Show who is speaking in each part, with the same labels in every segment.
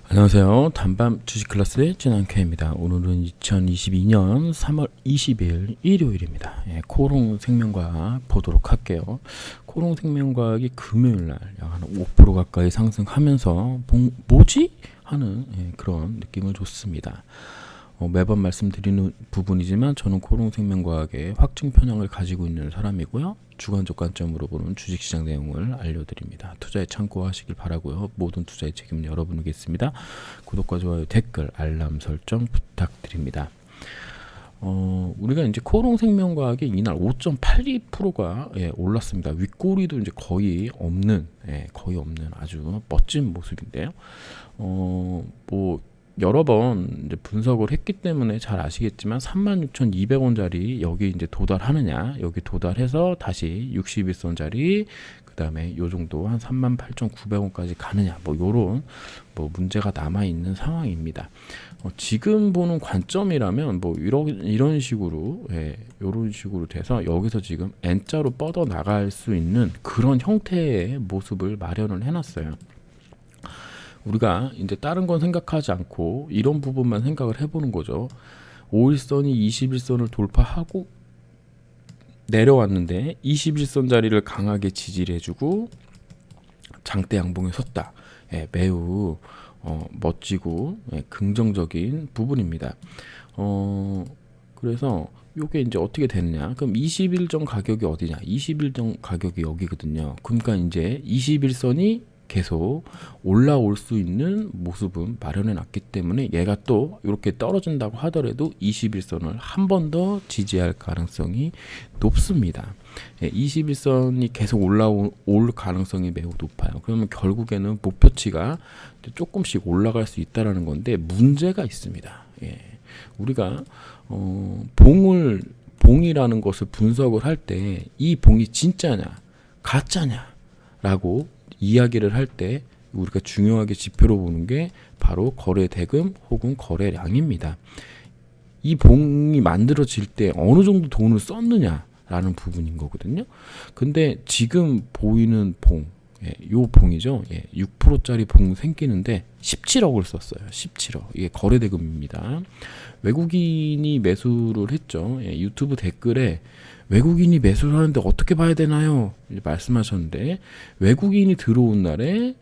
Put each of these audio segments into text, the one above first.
Speaker 1: 안녕하세요. 단밤 주식 클래스의 진한케입니다. 오늘은 2022년 3월 20일 일요일입니다. 코롱 생명과학 보도록 할게요. 코롱 생명과학이 금요일날 약 한 5% 가까이 상승하면서 뭐지? 하는 그런 느낌을 줬습니다. 매번 말씀드리는 부분이지만 저는 코롱 생명과학의 확증 편향을 가지고 있는 사람이고요. 주관적 관점으로 보는 주식시장 내용을 알려드립니다. 투자에 참고하시길 바라고요. 모든 투자의 책임은 여러분이겠습니다. 구독과 좋아요, 댓글, 알람 설정 부탁드립니다. 우리가 이제 코롱 생명과학이 이날 5.82%가 올랐습니다. 윗꼬리도 이제 거의 없는 아주 멋진 모습인데요. 뭐 여러 번 이제 분석을 했기 때문에 잘 아시겠지만 36,200원짜리 여기 이제 도달하느냐, 여기 도달해서 다시 61선짜리, 그 다음에 요 정도 한 38,900원까지 가느냐, 뭐 요런 문제가 남아 있는 상황입니다. 지금 보는 관점이라면 뭐 이런 식으로 요런 식으로 돼서 여기서 지금 N자로 뻗어 나갈 수 있는 그런 형태의 모습을 마련을 해놨어요. 우리가 이제 다른 건 생각하지 않고 이런 부분만 생각을 해보는 거죠. 5일선이 21선을 돌파하고 내려왔는데 21선 자리를 강하게 지지를 해주고 장대 양봉에 섰다. 매우 멋지고 긍정적인 부분입니다. 그래서 이게 이제 어떻게 되느냐? 그럼 20일 전 가격이 어디냐? 20일 전 가격이 여기거든요. 그러니까 이제 21선이 계속 올라올 수 있는 모습은 마련해 놨기 때문에 얘가 또 이렇게 떨어진다고 하더라도 21선을 한 번 더 지지할 가능성이 높습니다. 21선이 계속 올 가능성이 매우 높아요. 그러면 결국에는 목표치가 조금씩 올라갈 수 있다는 건데 문제가 있습니다. 우리가 봉이라는 것을 분석을 할 때 이 봉이 진짜냐 가짜냐 라고 이야기를 할 때 우리가 중요하게 지표로 보는 게 바로 거래 대금 혹은 거래량입니다. 이 봉이 만들어질 때 어느 정도 돈을 썼느냐라는 부분인 거거든요. 근데 지금 보이는 요 봉이죠. 6%짜리 봉 생기는데 17억을 썼어요. 17억. 이게 거래 대금입니다. 외국인이 매수를 했죠. 유튜브 댓글에 외국인이 매수를 하는데 어떻게 봐야 되나요? 말씀하셨는데 외국인이 들어온 날에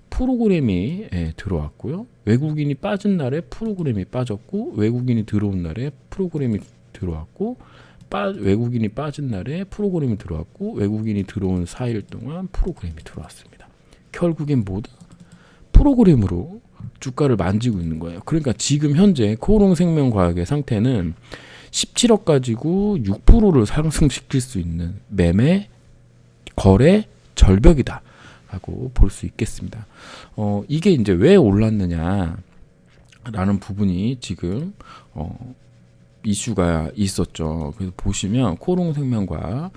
Speaker 1: 프로그램이 들어왔고요. 외국인이 빠진 날에 프로그램이 빠졌고 외국인이 들어온 날에 프로그램이 들어왔고 외국인이 빠진 날에 프로그램이 들어왔고 외국인이 들어온 4일 동안 프로그램이 들어왔습니다. 결국엔 뭐다? 프로그램으로 주가를 만지고 있는 거예요. 그러니까 지금 현재 코롱생명과학의 상태는 17억 가지고 6%를 상승시킬 수 있는 매매, 거래, 절벽이다 라고 볼 수 있겠습니다. 이게 이제 왜 올랐느냐 라는 부분이 지금 이슈가 있었죠. 그래서 보시면 코롱생명과학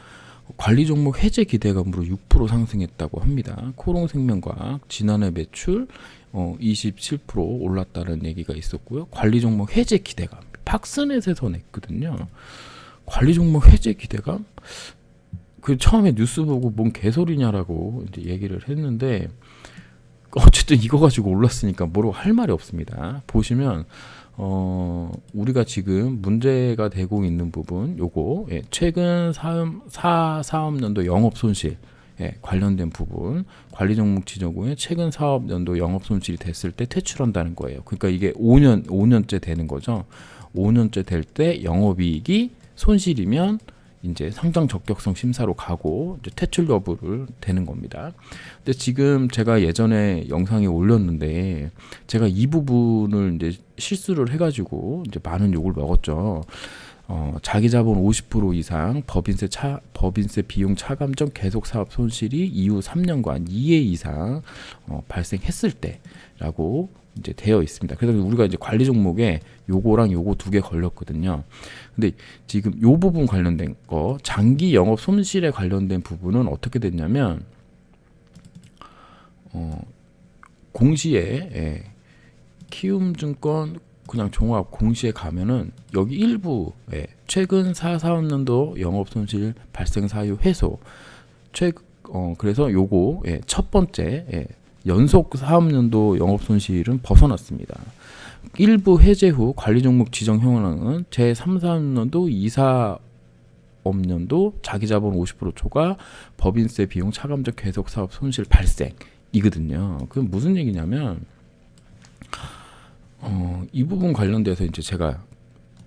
Speaker 1: 관리 종목 해제 기대감으로 6% 상승했다고 합니다. 코롱생명과학 지난해 매출 27% 올랐다는 얘기가 있었고요. 관리 종목 해제 기대감 팍스넷에서 냈거든요. 관리 종목 해제 기대감? 그 처음에 뉴스 보고 뭔 개소리냐라고 이제 얘기를 했는데 어쨌든 이거 가지고 올랐으니까 뭐라고 할 말이 없습니다. 보시면 우리가 지금 문제가 되고 있는 부분 요거 최근 사업연도 영업손실 관련된 부분 관리 종목 지정 후에 최근 사업연도 영업손실이 됐을 때 퇴출한다는 거예요. 그러니까 이게 5년째 되는 거죠. 5년째 될 때 영업이익이 손실이면 이제 상장 적격성 심사로 가고 이제 퇴출 여부를 되는 겁니다. 근데 지금 제가 예전에 영상에 올렸는데 제가 이 부분을 이제 실수를 해가지고 이제 많은 욕을 먹었죠. 자기 자본 50% 이상 법인세 비용 차감점 계속 사업 손실이 이후 3년간 2회 이상 발생했을 때라고 이제 되어 있습니다. 그래서 우리가 이제 관리 종목에 요거랑 요거 두 개 걸렸거든요. 근데 지금 요 부분 관련된 거 장기 영업 손실에 관련된 부분은 어떻게 됐냐면 공시에 키움증권 그냥 종합 공시에 가면은 여기 일부 최근 사사업년도 영업손실 발생 사유 해소 그래서 요거 첫 번째 연속 사업연도 영업손실은 벗어났습니다. 일부 해제 후 관리종목 지정 현황은 제3, 4년도, 2, 4업년도 자기자본 50% 초과 법인세 비용 차감적 계속 사업 손실 발생이거든요. 그건 무슨 얘기냐면 이 부분 관련돼서 이제 제가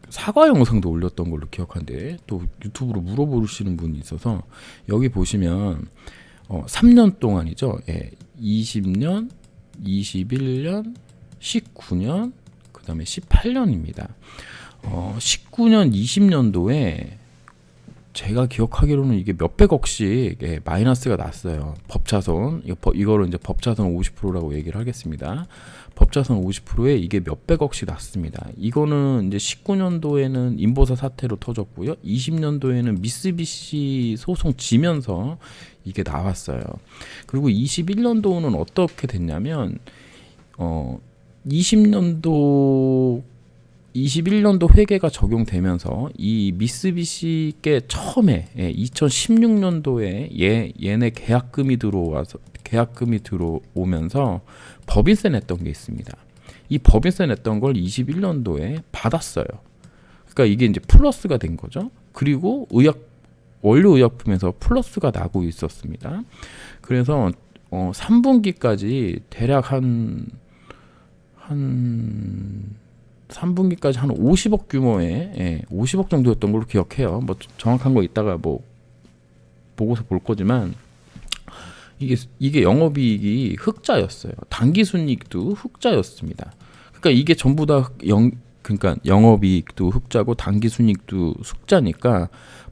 Speaker 1: 사과 영상도 올렸던 걸로 기억하는데 또 유튜브로 물어보시는 분이 있어서 여기 보시면 3년 동안이죠. 20년, 21년, 19년, 그 다음에 18년입니다. 19년, 20년도에 제가 기억하기로는 이게 몇백억씩 마이너스가 났어요. 법차손, 이거를 이제 법차손 50%라고 얘기를 하겠습니다. 법차손 50%에 이게 몇백억씩 났습니다. 이거는 이제 19년도에는 인보사 사태로 터졌고요. 20년도에는 미쓰비시 소송 지면서 이게 나왔어요. 그리고 21년도는 어떻게 됐냐면 21년도 회계가 적용되면서 이 미쓰비시께 처음에 2016년도에 얘네 계약금이 들어오면서 법인세 냈던 게 있습니다. 이 법인세 냈던 걸 21년도에 받았어요. 그러니까 이게 이제 플러스가 된 거죠. 그리고 원료 의약품에서 플러스가 나고 있었습니다. 그래서 3분기까지 대략 한 3분기까지 한 50억 규모의 50억 정도였던 걸로 기억해요. 뭐 정확한 거 이따가 뭐 보고서 볼 거지만 이게 영업이익이 흑자였어요. 당기순이익도 흑자였습니다. 그러니까 이게 전부 다 그러니까 영업이익도 흑자고 당기순이익도 흑자니까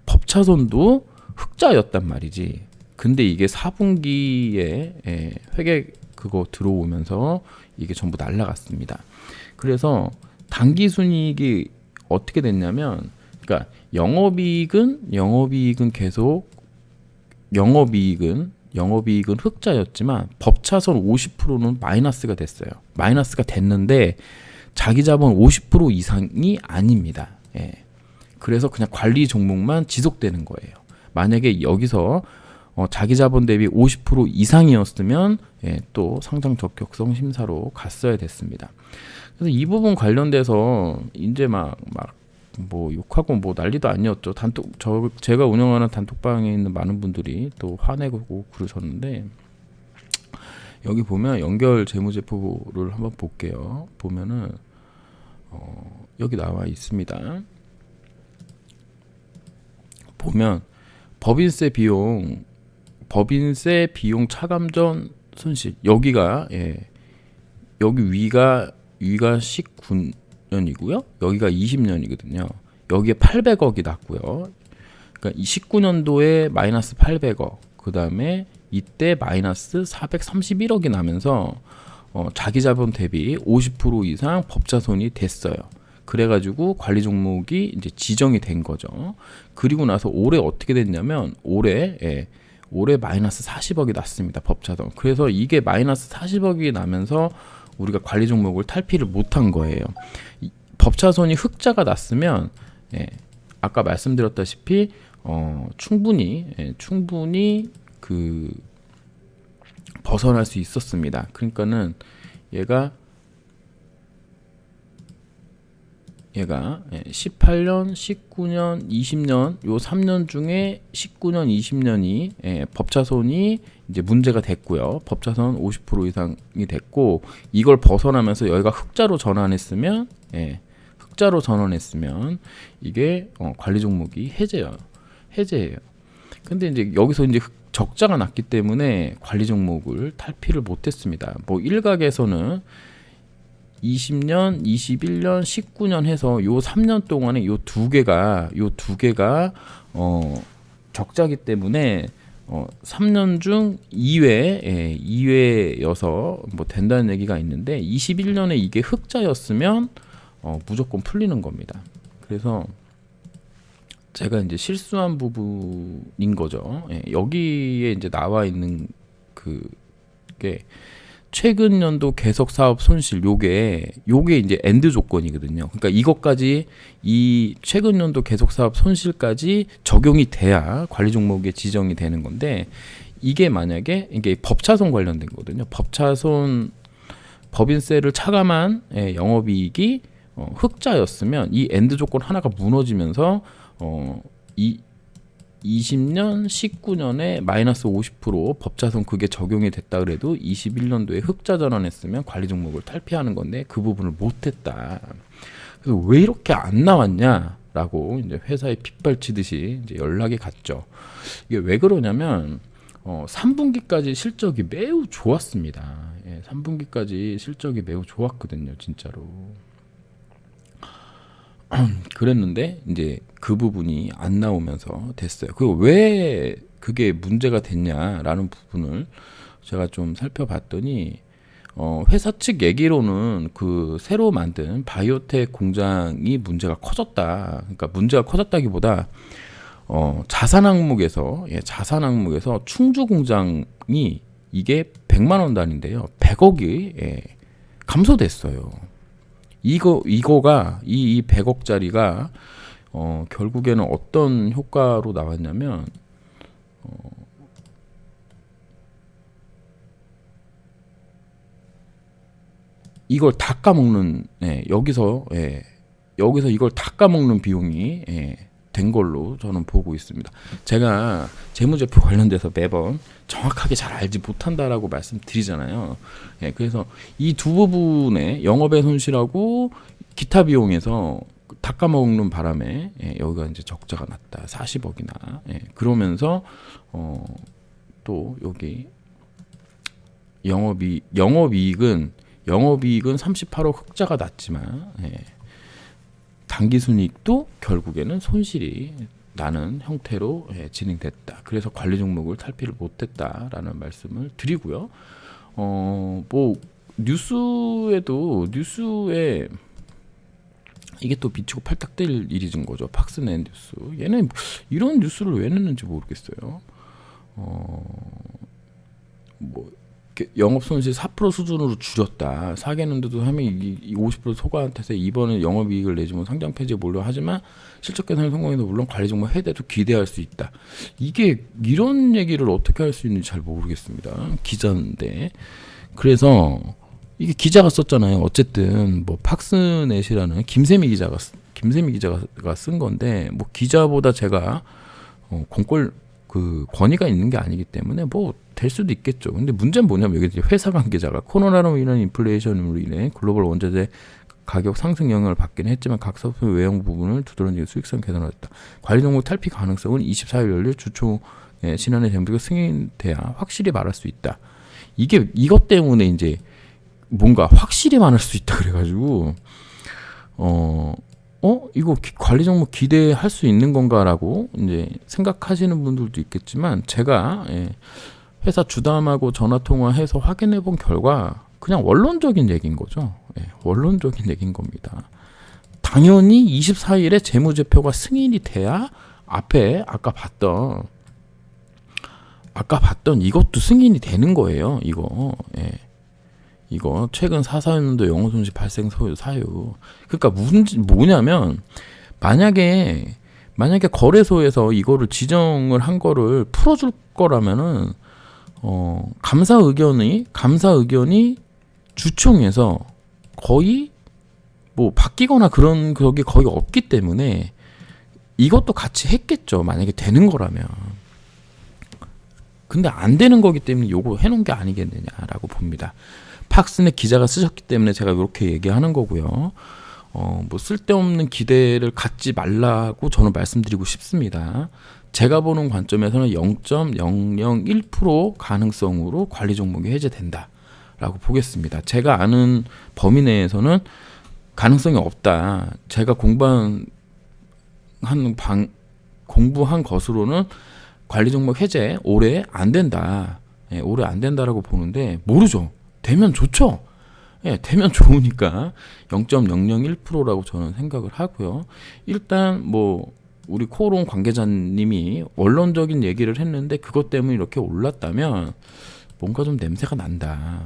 Speaker 1: 법차손도 흑자였단 말이지. 근데 이게 4분기에 회계 그거 들어오면서 이게 전부 날라갔습니다. 그래서 당기순이익이 어떻게 됐냐면, 그러니까 영업이익은 계속 영업이익은 흑자였지만 법차손 50%는 마이너스가 됐어요. 마이너스가 됐는데 자기자본 50% 이상이 아닙니다. 그래서 그냥 관리 종목만 지속되는 거예요. 만약에 여기서 자기자본 대비 50% 이상이었으면 또 상장 적격성 심사로 갔어야 됐습니다. 그래서 이 부분 관련돼서 이제 막 뭐 욕하고 뭐 난리도 아니었죠. 제가 운영하는 단톡방에 있는 많은 분들이 또 화내고 그러셨는데, 여기 보면 연결 재무제표를 한번 볼게요. 보면은 여기 나와 있습니다. 보면 법인세 비용 차감전 손실, 여기가 여기 위가 19년이고요. 여기가 20년이거든요. 여기에 800억이 났고요. 그러니까 19년도에 마이너스 800억, 그 다음에 이때 마이너스 431억이 나면서 자기자본 대비 50% 이상 법차손이 됐어요. 그래가지고 관리 종목이 이제 지정이 된 거죠. 그리고 나서 올해 어떻게 됐냐면 올해 마이너스 40억이 났습니다. 법차손. 그래서 이게 마이너스 40억이 나면서 우리가 관리 종목을 탈피를 못한 거예요. 법차손이 흑자가 났으면 아까 말씀드렸다시피 충분히 그 벗어날 수 있었습니다. 그러니까는 얘가 18년, 19년, 20년 요 3년 중에 19년, 20년이 법차손이 이제 문제가 됐고요. 법차손 50% 이상이 됐고, 이걸 벗어나면서 여기가 흑자로 전환했으면 이게 관리 종목이 해제예요. 근데 이제 여기서 이제 적자가 났기 때문에 관리 종목을 탈피를 못했습니다. 뭐 일각에서는 20년, 21년, 19년 해서 요 3년 동안에 요 두 개가 적자기 때문에 3년 중 2회여서 뭐 된다는 얘기가 있는데, 21년에 이게 흑자였으면 무조건 풀리는 겁니다. 그래서 제가 이제 실수한 부분인 거죠. 여기에 이제 나와 있는 그게 최근 연도 계속 사업 손실, 요게 이제 엔드 조건이거든요. 그러니까 이것까지, 이 최근 연도 계속 사업 손실까지 적용이 돼야 관리 종목에 지정이 되는 건데, 이게 만약에 이게 법차손 관련된 거거든요. 법차손 법인세를 차감한 영업이익이 흑자였으면 이 엔드 조건 하나가 무너지면서 이 20년, 19년에 마이너스 50% 법차손 그게 적용이 됐다 그래도 21년도에 흑자 전환했으면 관리 종목을 탈피하는 건데 그 부분을 못했다. 그래서 왜 이렇게 안 나왔냐라고 이제 회사에 빗발치듯이 이제 연락이 갔죠. 이게 왜 그러냐면 3분기까지 실적이 매우 좋았습니다. 3분기까지 실적이 매우 좋았거든요, 진짜로. 그랬는데 이제 그 부분이 안 나오면서 됐어요. 그리고 왜 그게 문제가 됐냐라는 부분을 제가 좀 살펴봤더니 회사 측 얘기로는 그 새로 만든 바이오텍 공장이 문제가 커졌다. 그러니까 문제가 커졌다기보다 자산 항목에서 충주 공장이 이게 100만 원 단위인데요. 100억이 감소됐어요. 이거가 이 100억짜리가 결국에는 어떤 효과로 나왔냐면 이걸 다 까먹는 여기서 이걸 다 까먹는 비용이 된 걸로 저는 보고 있습니다. 제가 재무제표 관련돼서 매번 정확하게 잘 알지 못한다라고 말씀드리잖아요. 그래서 이 두 부분의 영업의 손실하고 기타 비용에서 다 까먹는 바람에 여기가 이제 적자가 났다. 40억이나. 그러면서 또 여기 영업이익은 38억 흑자가 났지만 당기순이익도 결국에는 손실이 나는 형태로 진행됐다. 그래서 관리 종목을 탈피를 못했다라는 말씀을 드리고요. 뭐 뉴스에 이게 또 미치고 팔딱될 일이진 거죠. 팍스낸 뉴스. 얘는 이런 뉴스를 왜 냈는지 모르겠어요. 뭐 영업 손실 4% 수준으로 줄였다. 4개년도도 하면 이 50% 소가한테서 이번에 영업이익을 내주면 상장 폐지에 몰려 하지만 실적 개선에 성공해서 물론 관리 종목 해대도 기대할 수 있다. 이게 이런 얘기를 어떻게 할 수 있는지 잘 모르겠습니다. 기자인데. 그래서 이게 기자가 썼잖아요. 어쨌든 뭐 팍스넷이라는 김세미 기자가 쓴 건데 뭐 기자보다 제가 공권 그 권위가 있는 게 아니기 때문에 뭐 될 수도 있겠죠. 근데 문제는 뭐냐면 여기 회사 관계자가 코로나로 인한 인플레이션으로 인해 글로벌 원자재 가격 상승 영향을 받긴 했지만 각 사업의 외형 부분을 두드러지게 수익성 개선을 했다. 관리 종목 탈피 가능성은 24일 열릴 주초 신한의 정부가 승인돼야 확실히 말할 수 있다. 이게 이것 때문에 이제 뭔가 확실히 말할 수 있다 그래가지고 이거 관리 종목 기대할 수 있는 건가라고 이제 생각하시는 분들도 있겠지만 제가 회사 주담하고 전화 통화해서 확인해 본 결과 그냥 원론적인 얘기인 거죠. 원론적인 얘기인 겁니다. 당연히 24일에 재무제표가 승인이 돼야 앞에 아까 봤던 이것도 승인이 되는 거예요. 이거 최근 4사년도 영업손실 발생 사유. 그러니까 뭐냐면 만약에 거래소에서 이거를 지정을 한 거를 풀어줄 거라면은 감사 의견이 주총에서 거의 뭐 바뀌거나 그런 그게 거의 없기 때문에 이것도 같이 했겠죠. 만약에 되는 거라면. 근데 안 되는 거기 때문에 요거 해놓은 게 아니겠느냐라고 봅니다. 팍스넷 기자가 쓰셨기 때문에 제가 이렇게 얘기하는 거고요. 뭐 쓸데없는 기대를 갖지 말라고 저는 말씀드리고 싶습니다. 제가 보는 관점에서는 0.001% 가능성으로 관리 종목이 해제된다라고 보겠습니다. 제가 아는 범위 내에서는 가능성이 없다. 제가 공부한 것으로는 관리 종목 해제 올해 안 된다. 올해 안 된다라고 보는데 모르죠. 되면 좋죠. 되면 좋으니까 0.001%라고 저는 생각을 하고요. 일단 뭐 우리 코오롱 관계자님이 원론적인 얘기를 했는데 그것 때문에 이렇게 올랐다면 뭔가 좀 냄새가 난다.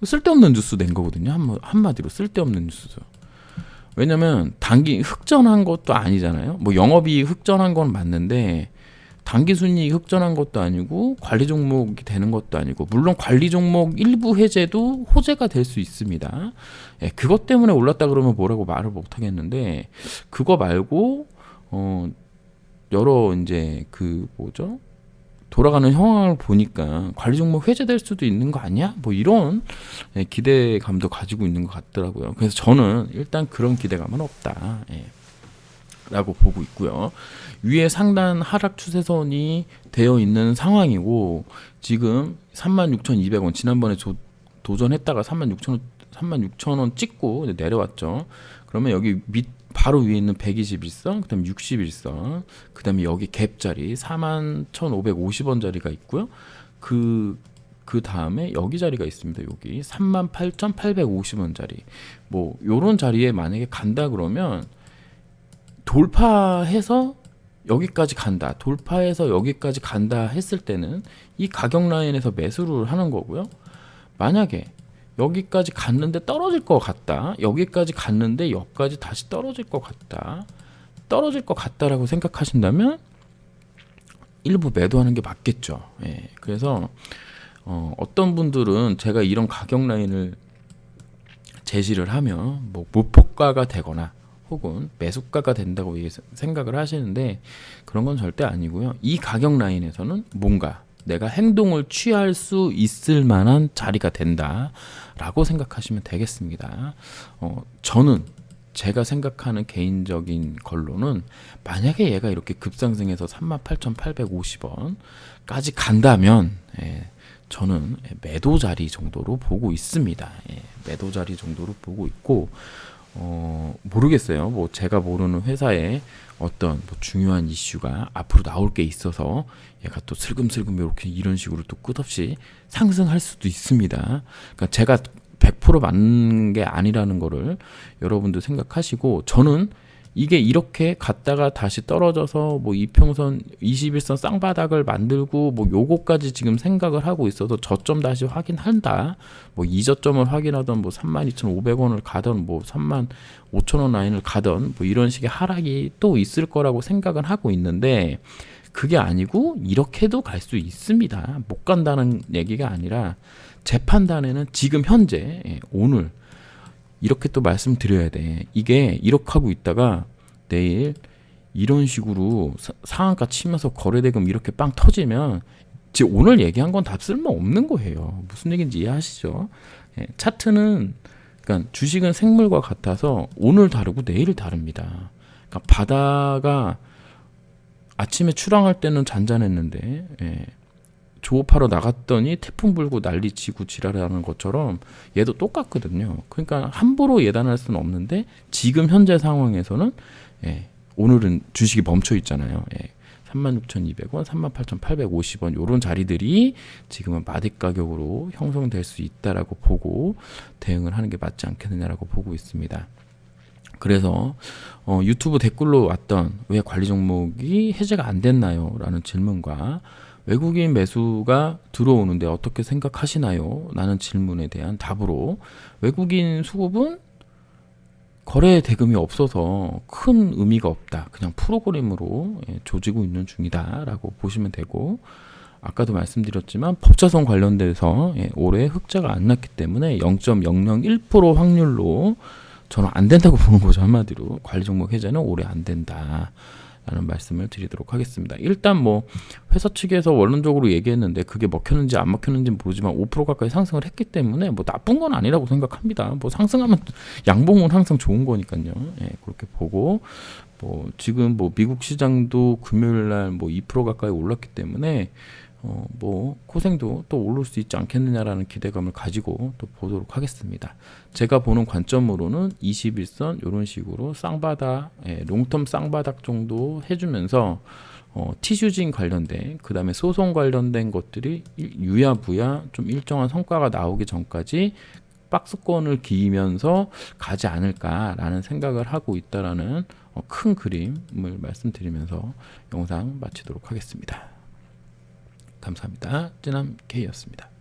Speaker 1: 쓸데없는 뉴스 낸 거거든요. 한마디로 쓸데없는 뉴스죠. 왜냐면 단기 흑전한 것도 아니잖아요. 뭐 영업이익 흑전한 건 맞는데 단기 순이익 흑전한 것도 아니고 관리 종목이 되는 것도 아니고, 물론 관리 종목 일부 해제도 호재가 될 수 있습니다. 예, 그것 때문에 올랐다 그러면 뭐라고 말을 못 하겠는데, 그거 말고 여러 이제 그 뭐죠? 돌아가는 상황을 보니까 관리 종목 해제될 수도 있는 거 아니야? 뭐 이런 기대감도 가지고 있는 것 같더라고요. 그래서 저는 일단 그런 기대감은 없다, 라고 보고 있고요. 위에 상단 하락 추세선이 되어 있는 상황이고, 지금 36,200원 지난번에 도전했다가 36,000원 찍고 내려왔죠. 그러면 여기 밑 바로 위에 있는 121선, 그 다음에 61선, 그 다음에 여기 갭자리 41,550원짜리가 있고요. 그 다음에 여기 자리가 있습니다. 여기 38,850원짜리. 뭐 요런 자리에 만약에 간다 그러면, 돌파해서 여기까지 간다, 돌파해서 여기까지 간다 했을 때는 이 가격 라인에서 매수를 하는 거고요. 만약에 여기까지 갔는데 떨어질 것 같다, 여기까지 갔는데 여기까지 다시 떨어질 것 같다라고 생각하신다면 일부 매도하는 게 맞겠죠. 예, 그래서 어떤 분들은 제가 이런 가격 라인을 제시를 하면 뭐 무폭가가 되거나 혹은 매수가가 된다고 생각을 하시는데, 그런 건 절대 아니고요. 이 가격 라인에서는 뭔가 내가 행동을 취할 수 있을 만한 자리가 된다라고 생각하시면 되겠습니다. 저는 제가 생각하는 개인적인 걸로는, 만약에 얘가 이렇게 급상승해서 38,850원까지 간다면 저는 매도 자리 정도로 보고 있습니다. 매도 자리 정도로 보고 있고, 모르겠어요. 뭐 제가 모르는 회사에 어떤 뭐 중요한 이슈가 앞으로 나올 게 있어서 얘가 또 슬금슬금 이렇게 이런 식으로 또 끝없이 상승할 수도 있습니다. 그러니까 제가 100% 맞는 게 아니라는 거를 여러분도 생각하시고, 저는 이게 이렇게 갔다가 다시 떨어져서 뭐 이평선 21선 쌍바닥을 만들고 뭐 요거까지 지금 생각을 하고 있어서 저점 다시 확인한다, 뭐 이 저점을 확인하던 뭐 32,500원을 가던 뭐 35,000원 라인을 가던 뭐 이런 식의 하락이 또 있을 거라고 생각은 하고 있는데, 그게 아니고 이렇게도 갈 수 있습니다. 못 간다는 얘기가 아니라, 제 판단에는 지금 현재 오늘 이렇게 또 말씀드려야 돼. 이게 이렇게 하고 있다가 내일 이런 식으로 상한가 치면서 거래대금 이렇게 빵 터지면, 지금 오늘 얘기한 건 다 쓸모없는 거예요. 무슨 얘기인지 이해하시죠? 차트는, 그러니까 주식은 생물과 같아서 오늘 다르고 내일 다릅니다. 그러니까 바다가 아침에 출항할 때는 잔잔했는데, 조업하러 나갔더니 태풍 불고 난리 치고 지랄하는 것처럼 얘도 똑같거든요. 그러니까 함부로 예단할 수는 없는데, 지금 현재 상황에서는 오늘은 주식이 멈춰 있잖아요. 36,200원, 38,850원 이런 자리들이 지금은 마디 가격으로 형성될 수 있다라고 보고 대응을 하는 게 맞지 않겠느냐라고 보고 있습니다. 그래서 유튜브 댓글로 왔던 왜 관리 종목이 해제가 안 됐나요? 라는 질문과 외국인 매수가 들어오는데 어떻게 생각하시나요? 라는 질문에 대한 답으로, 외국인 수급은 거래 대금이 없어서 큰 의미가 없다, 그냥 프로그램으로 조지고 있는 중이다 라고 보시면 되고, 아까도 말씀드렸지만 법자성 관련돼서 올해 흑자가 안 났기 때문에 0.001% 확률로 저는 안 된다고 보는 거죠. 한마디로 관리 종목 해제는 올해 안 된다 라는 말씀을 드리도록 하겠습니다. 일단 뭐 회사 측에서 원론적으로 얘기했는데 그게 먹혔는지 안 먹혔는지는 모르지만 5% 가까이 상승을 했기 때문에 뭐 나쁜 건 아니라고 생각합니다. 뭐 상승하면 양봉은 항상 좋은 거니까요. 그렇게 보고, 뭐 지금 뭐 미국 시장도 금요일 날 뭐 2% 가까이 올랐기 때문에 뭐 고생도 또 오를 수 있지 않겠느냐라는 기대감을 가지고 또 보도록 하겠습니다. 제가 보는 관점으로는 21선 이런 식으로 쌍바닥, 롱텀 쌍바닥 정도 해주면서 티슈진 관련된, 그 다음에 소송 관련된 것들이 유야부야 좀 일정한 성과가 나오기 전까지 박스권을 기면서 가지 않을까라는 생각을 하고 있다라는 큰 그림을 말씀드리면서 영상 마치도록 하겠습니다. 감사합니다. 쯔남 K였습니다.